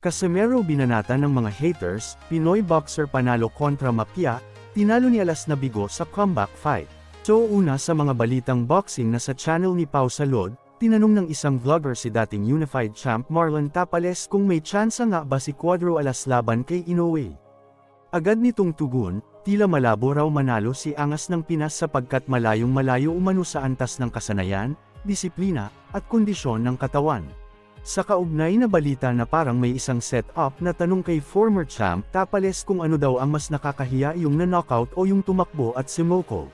Casimero binanata ng mga haters, Pinoy boxer panalo kontra Mapia, tinalo ni Alas na bigo sa comeback fight. So una sa mga balitang boxing na sa channel ni Pau Salud, tinanong ng isang vlogger si dating Unified Champ Marlon Tapales kung may tsansa nga ba si Cuadro Alas laban kay Inoue. Agad nitong tugon, tila malabo raw manalo si Angas ng Pinas sapagkat malayong-malayo umano sa antas ng kasanayan, disiplina, at kondisyon ng katawan. Sa kaugnay na balita na parang may isang set-up na tanong kay former champ Tapales kung ano daw ang mas nakakahiya yung na-knockout o yung tumakbo at sumoko.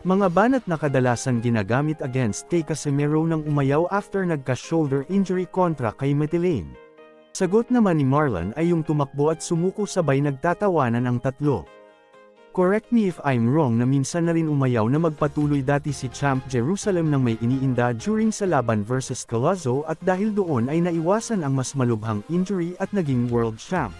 Mga banat na kadalasan ginagamit against kay Casimero nang umayaw after nagka-shoulder injury kontra kay Metilane. Sagot naman ni Marlon ay yung tumakbo at sumuko sabay nagtatawanan ang tatlo. Correct me if I'm wrong na minsan na rin umayaw na magpatuloy dati si Champ Jerusalem nang may iniinda during sa laban versus Collazo at dahil doon ay naiwasan ang mas malubhang injury at naging world champ.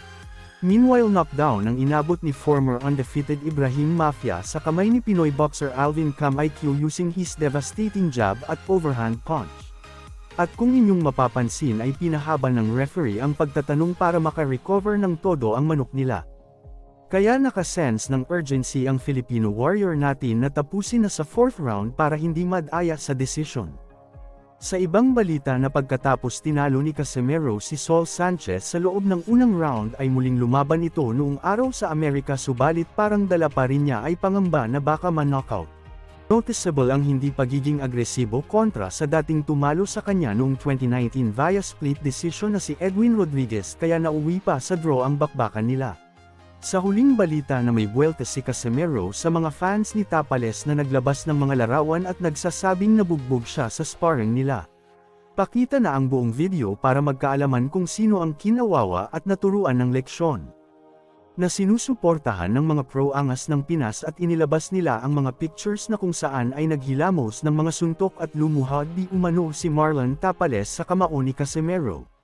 Meanwhile knockdown ang inabot ni former undefeated Ibrahim Mafia sa kamay ni Pinoy boxer Alvin Cam IQ using his devastating jab at overhand punch. At kung inyong mapapansin ay pinahaba ng referee ang pagtatanong para makarecover ng todo ang manok nila. Kaya nakasense ng urgency ang Filipino warrior natin na tapusin na sa 4th round para hindi madaya sa desisyon. Sa ibang balita na pagkatapos tinalo ni Casimero si Saul Sanchez sa loob ng unang round ay muling lumaban ito noong araw sa Amerika subalit parang dala pa rin niya ay pangamba na baka ma-knockout. Noticeable ang hindi pagiging agresibo kontra sa dating tumalo sa kanya noong 2019 via split decision na si Edwin Rodriguez kaya nauwi pa sa draw ang bakbakan nila. Sa huling balita na may buwelta si Casimero sa mga fans ni Tapales na naglabas ng mga larawan at nagsasabing nabugbog siya sa sparring nila. Pakita na ang buong video para magkaalaman kung sino ang kinawawa at naturuan ng leksyon. Na sinusuportahan ng mga pro-angas ng Pinas at inilabas nila ang mga pictures na kung saan ay naghilamos ng mga suntok at lumuhad di umano si Marlon Tapales sa kamao ni Casimero.